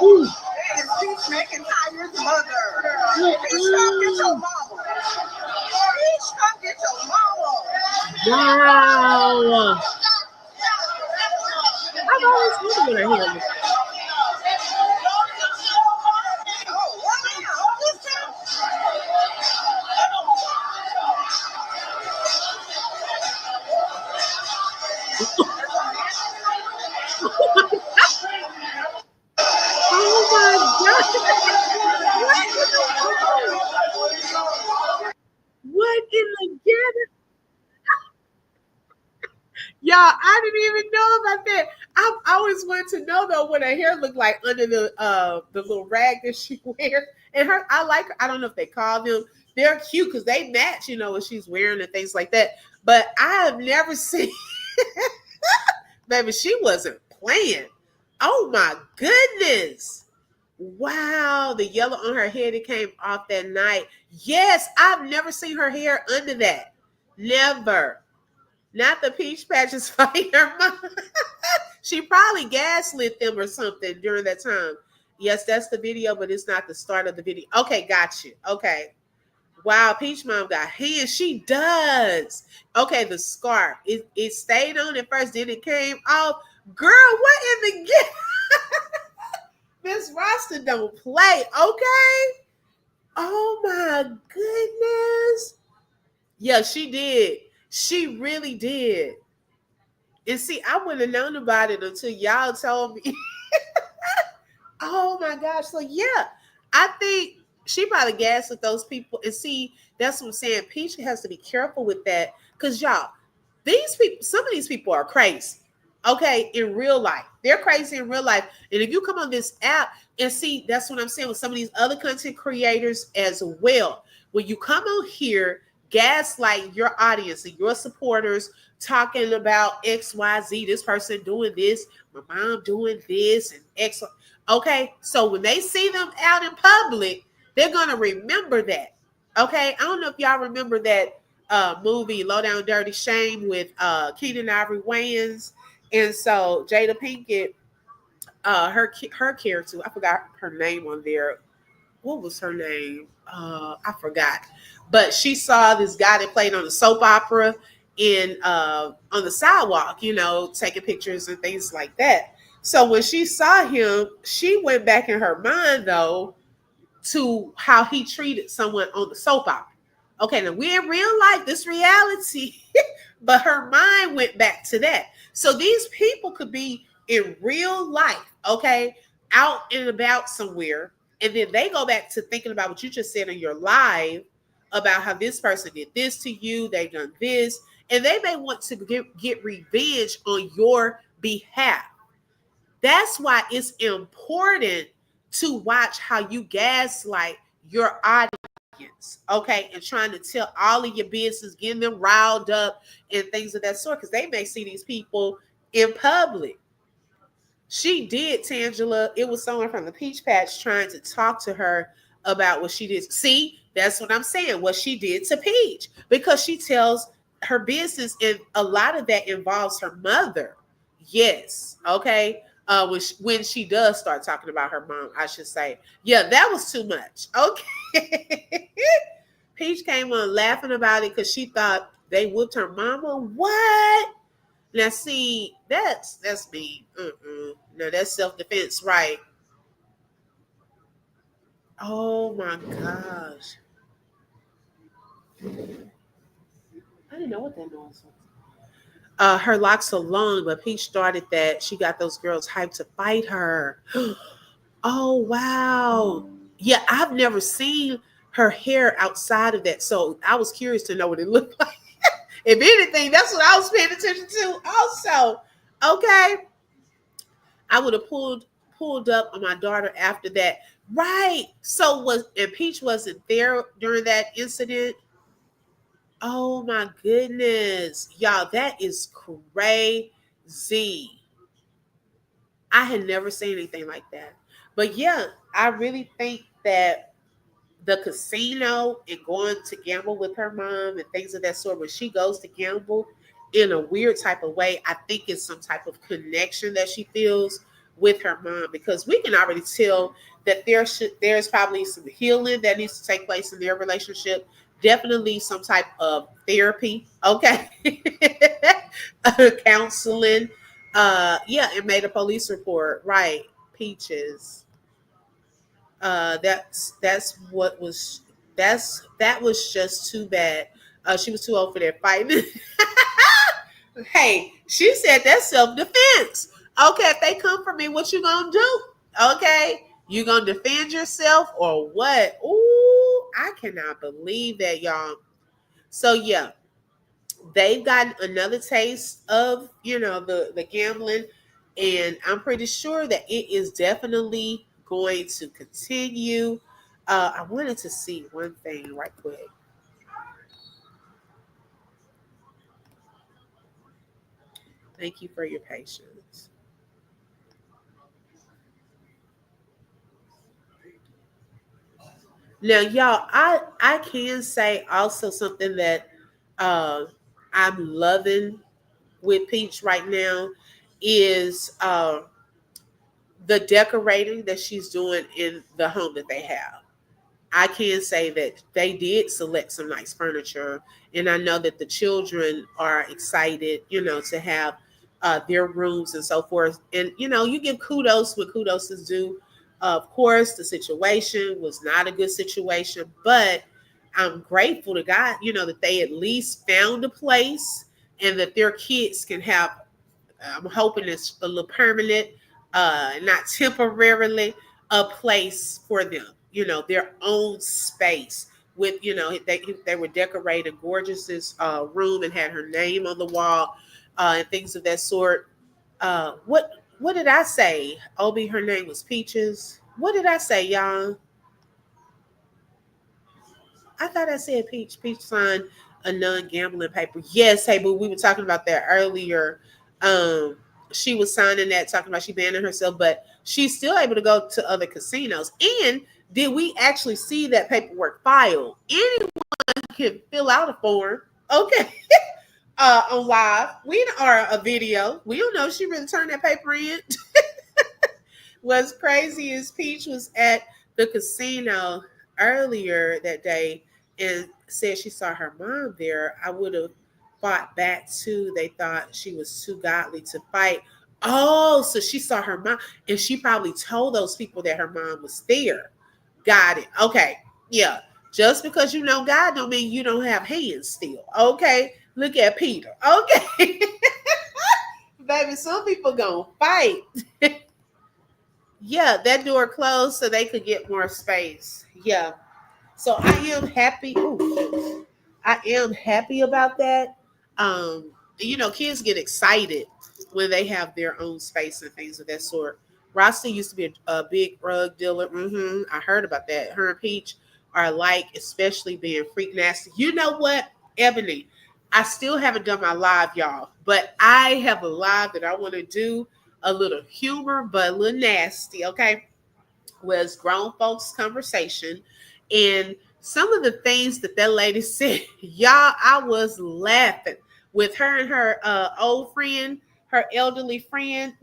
Ooh. And Peach McIntyre's mother. Peach, come get your mama. Peach, come get your mama. Wow. I've always wondered what I hear. Oh my God. What in the ghetto? Y'all, I didn't even know about that. I've always wanted to know though what her hair looked like under the little rag that she wears. And I like her. I don't know if they call them. They're cute because they match, what she's wearing and things like that. But I have never seen baby, she wasn't playing. Oh my goodness. Wow, the yellow on her head, it came off that night. Yes, I've never seen her hair under that. Never. Not the peach patches fighting her mom. She probably gaslit them or something during that time. Yes, that's the video, but it's not the start of the video. Okay, got you. Okay. Wow, Peach Mom got hands. She does. Okay, the scarf. It stayed on at first, then it came off. Girl, what in the get? Miss Rasta don't play, okay? Oh my goodness. Yeah, she did. She really did. And see, I wouldn't have known about it until y'all told me. Oh my gosh. So yeah, I think she probably gassed with those people. And see, that's what I'm saying. Peach has to be careful with that. Cause y'all, these people, some of these people are crazy. Okay, in real life. They're crazy in real life. And if you come on this app and see, that's what I'm saying with some of these other content creators as well. When you come on here, gaslight your audience and your supporters talking about XYZ, this person doing this, my mom doing this, and X. Okay, so when they see them out in public, they're gonna remember that. Okay, I don't know if y'all remember that movie Low Down Dirty Shame with Keenan Ivory Wayans, and so Jada Pinkett, her character, I forgot her name on there. What was her name? I forgot. But she saw this guy that played on the soap opera in on the sidewalk, taking pictures and things like that. So when she saw him, she went back in her mind though to how he treated someone on the soap opera. Okay, now we're in real life, this reality, but her mind went back to that. So these people could be in real life, okay, out and about somewhere, and then they go back to thinking about what you just said in your live about how this person did this to you, they've done this, and they may want to get revenge on your behalf. That's why it's important to watch how you gaslight your audience, okay, and trying to tell all of your business, getting them riled up and things of that sort, because they may see these people in public. She did, Tangela. It was someone from the Peach Patch trying to talk to her about what she did. See, that's what I'm saying, what she did to Peach, because she tells her business, and a lot of that involves her mother. Yes, okay. When she does start talking about her mom, I should say, yeah, that was too much. Okay. Peach came on laughing about it because she thought they whooped her mama. What? Now, see, that's me. No, that's self defense, right? Oh my gosh, I didn't know what that noise was. Her locks so long, but Peach started that. She got those girls hyped to fight her. Oh wow, yeah, I've never seen her hair outside of that, so I was curious to know what it looked like. If anything, that's what I was paying attention to. Also, okay, I would have pulled up on my daughter after that. Right. So was and Peach wasn't there during that incident. Oh my goodness. Y'all, that is crazy. I had never seen anything like that. But yeah, I really think that the casino and going to gamble with her mom and things of that sort, when she goes to gamble in a weird type of way, I think it's some type of connection that she feels with her mom, because we can already tell that there's probably some healing that needs to take place in their relationship. Definitely some type of therapy, okay, counseling. Yeah, it made a police report, right? Peaches. That's what was that was just too bad. She was too old for that fighting. Hey, she said that's self defense. Okay, if they come for me, what you gonna do? Okay, you gonna defend yourself or what? Ooh, I cannot believe that, y'all. So yeah, they've gotten another taste of the gambling, and I'm pretty sure that it is definitely going to continue. I wanted to see one thing right quick. Thank you for your patience. Now, y'all, I can say also something that uh, I'm loving with Peach right now is the decorating that she's doing in the home that they have. I can say that they did select some nice furniture, and I know that the children are excited, to have their rooms and so forth. And you give kudos when kudos is due. Of course, the situation was not a good situation, but I'm grateful to God, that they at least found a place and that their kids can have. I'm hoping it's a little permanent, not temporarily, a place for them. Their own space with they were decorated gorgeous this room and had her name on the wall, and things of that sort. What did I say? Obi, her name was Peaches. What did I say, y'all? I thought I said Peach. Peach signed a non-gambling paper. Yes, hey, but we were talking about that earlier. Um, she was signing that, talking about she banning herself, but she's still able to go to other casinos. And did we actually see that paperwork filed? Anyone can fill out a form. Okay. On live. We are a video. We don't know if she really turned that paper in. What's crazy is Peach was at the casino earlier that day and said she saw her mom there. I would have fought back too. They thought she was too godly to fight. Oh, so she saw her mom and she probably told those people that her mom was there. Got it. Okay. Yeah. Just because you know God don't mean you don't have hands still. Okay. Look at Peter. Okay. Baby, some people gonna fight. Yeah, that door closed so they could get more space. Yeah. So I am happy. Ooh, I am happy about that. Kids get excited when they have their own space and things of that sort. Rasta used to be a big rug dealer. I heard about that. Her and Peach are alike, especially being freak nasty. You know what, Ebony? I still haven't done my live, y'all, but I have a live that I want to do, a little humor, but a little nasty, okay? Was grown folks conversation, and some of the things that lady said, y'all, I was laughing with her and her old friend, her elderly friend.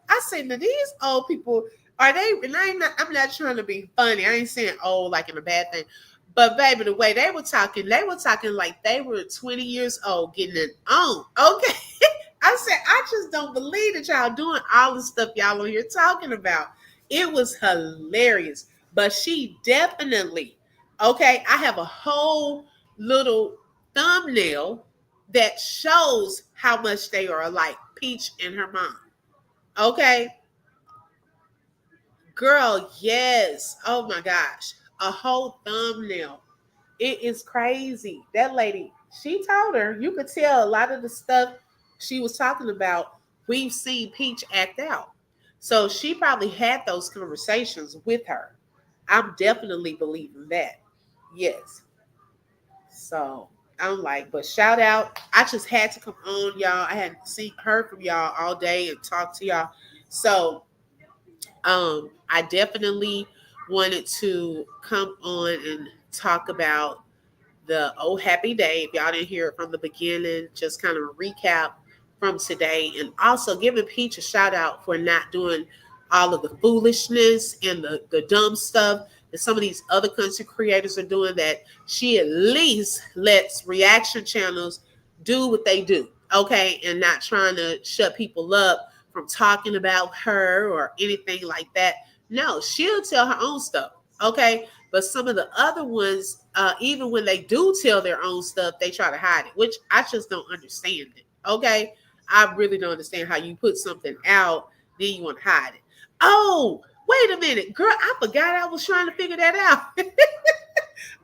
I said, now these old people, are they, and I'm not trying to be funny, I ain't saying old like in a bad thing, but baby, the way they were talking like they were 20 years old getting it on. Okay. I said, I just don't believe that y'all doing all the stuff y'all on here talking about. It was hilarious. But she definitely, okay, I have a whole little thumbnail that shows how much they are alike, Peach and her mom. Okay, girl, yes. Oh my gosh. A whole thumbnail. It is crazy. That lady, she told her, you could tell a lot of the stuff she was talking about, we've seen Peach act out. So she probably had those conversations with her. I'm definitely believing that. Yes. So I'm like, but shout out. I just had to come on, y'all. I hadn't heard from y'all all day and talked to y'all. So I definitely wanted to come on and talk about the Oh Happy Day. If y'all didn't hear it from the beginning, just kind of recap from today. And also giving Peach a shout out for not doing all of the foolishness and the dumb stuff that some of these other content creators are doing, that she at least lets reaction channels do what they do. Okay. And not trying to shut people up from talking about her or anything like that. No, she'll tell her own stuff. Okay. But some of the other ones, even when they do tell their own stuff, they try to hide it, which I just don't understand it. Okay. I really don't understand how you put something out, then you want to hide it. Oh, wait a minute, girl, I forgot I was trying to figure that out.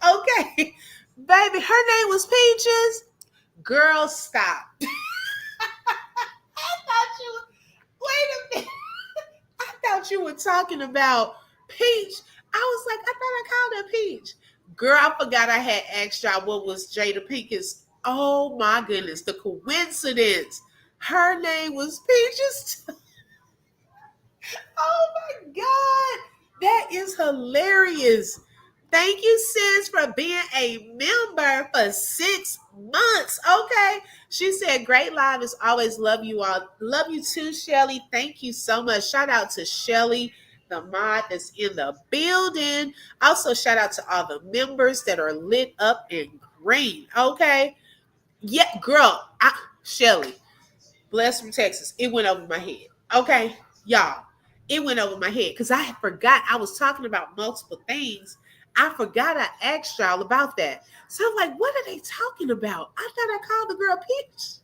Okay. Baby, her name was Peaches. Girl, stop. I thought you were, wait a minute. I thought you were talking about Peach. I was like, I thought I called her Peach. Girl, I forgot I had asked y'all what was Jada Pinkett's. Oh my goodness, the coincidence. Her name was Peaches. Oh my God. That is hilarious. Thank you, sis, for being a member for 6 months. Okay. She said, great live as always. Love you all. Love you too, Shelly. Thank you so much. Shout out to Shelly. the mod that's in the building. Also, shout out to all the members that are lit up in green. Okay. Yeah, girl, Shelly, blessed from Texas. It went over my head. Okay, y'all, it went over my head because I forgot I was talking about multiple things. I forgot I asked y'all about that. So I'm like, what are they talking about? I thought I called the girl Peach.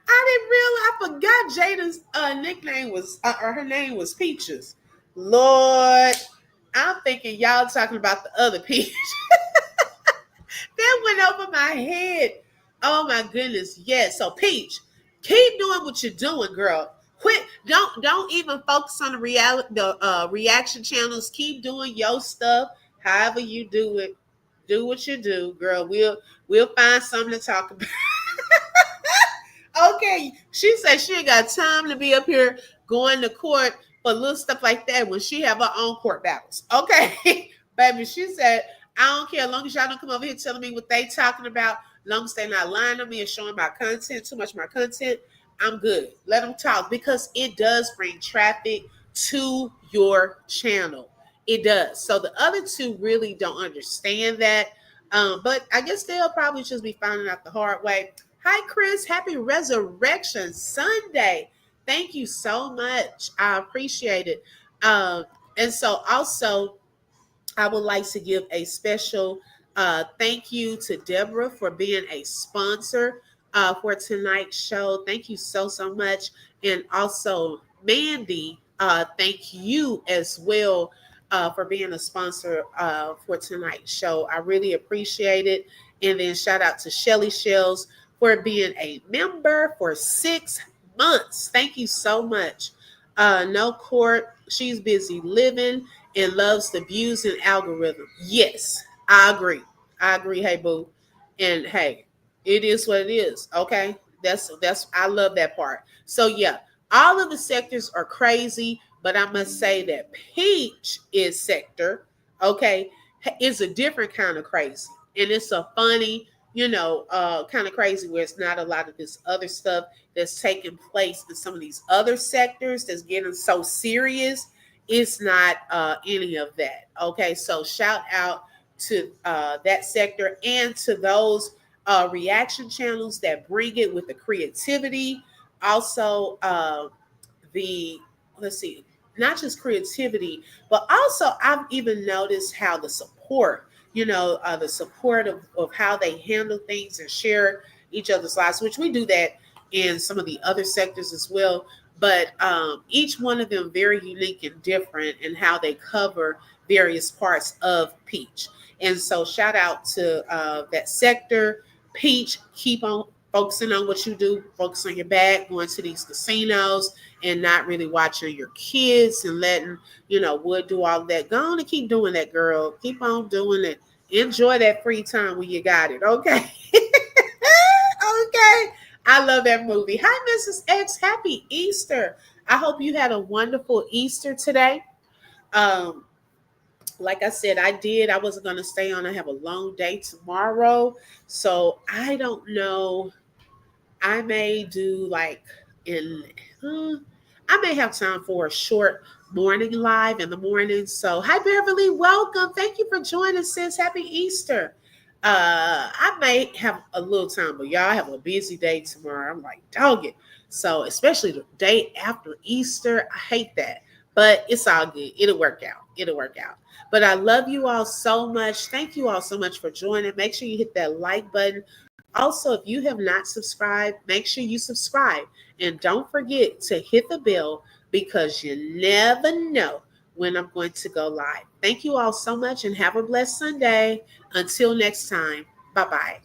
I didn't realize I forgot Jada's nickname was or her name was Peaches. Lord, I'm thinking y'all talking about the other Peach. That went over my head. Oh my goodness. Yes. So Peach, keep doing what you're doing, girl. Quit. Don't even focus on the reaction channels. Keep doing your stuff. However you do it. Do what you do, girl. We'll find something to talk about. Okay, she said she ain't got time to be up here going to court for little stuff like that when she have her own court battles. Okay, baby, she said I don't care as long as y'all don't come over here telling me what they talking about. As long as they not lying to me and showing my content, too much of my content, I'm good. Let them talk because it does bring traffic to your channel. It does. So the other two really don't understand that. But I guess they'll probably just be finding out the hard way. Hi, Chris. Happy Resurrection Sunday. Thank you so much. I appreciate it. And so, also, I would like to give a special thank you to Deborah for being a sponsor for tonight's show. Thank you so much. And also, Mandy, thank you as well for being a sponsor for tonight's show. I really appreciate it. And then shout out to Shelly Shells for being a member for 6 months. Thank you so much. No Court, she's busy living and loves the views and algorithm. Yes, I agree. I agree. Hey, boo. And hey, it is what it is. Okay. That's I love that part. So yeah, all of the sectors are crazy, but I must say that Peach is sector, okay, is a different kind of crazy. And it's a funny, kind of crazy where it's not a lot of this other stuff that's taking place in some of these other sectors that's getting so serious. It's not any of that. Okay, so shout out to that sector and to those reaction channels that bring it with the creativity. Also, the let's see, not just creativity, but also I've even noticed how the support, the support of how they handle things and share each other's lives, which we do that in some of the other sectors as well. But each one of them very unique and different in how they cover various parts of Peach. And so shout out to that sector. Peach, keep on focusing on what you do, focus on your bag, going to these casinos and not really watching your kids and letting, Wood do all of that. Go on and keep doing that, girl. Keep on doing it. Enjoy that free time when you got it. Okay. Okay. I love that movie. Hi, Mrs. X. Happy Easter. I hope you had a wonderful Easter today. Um, like I said, I did. I wasn't going to stay on. I have a long day tomorrow. So I don't know. I may do like in, uh, I may have time for a short morning live in the morning. So, hi, Beverly. Welcome. Thank you for joining, sis. Happy Easter. I may have a little time, but y'all have a busy day tomorrow. I'm like, dog it. So, especially the day after Easter, I hate that, but it's all good. It'll work out. It'll work out. But I love you all so much. Thank you all so much for joining. Make sure you hit that like button. Also, if you have not subscribed, make sure you subscribe. And don't forget to hit the bell because you never know when I'm going to go live. Thank you all so much and have a blessed Sunday. Until next time, bye bye.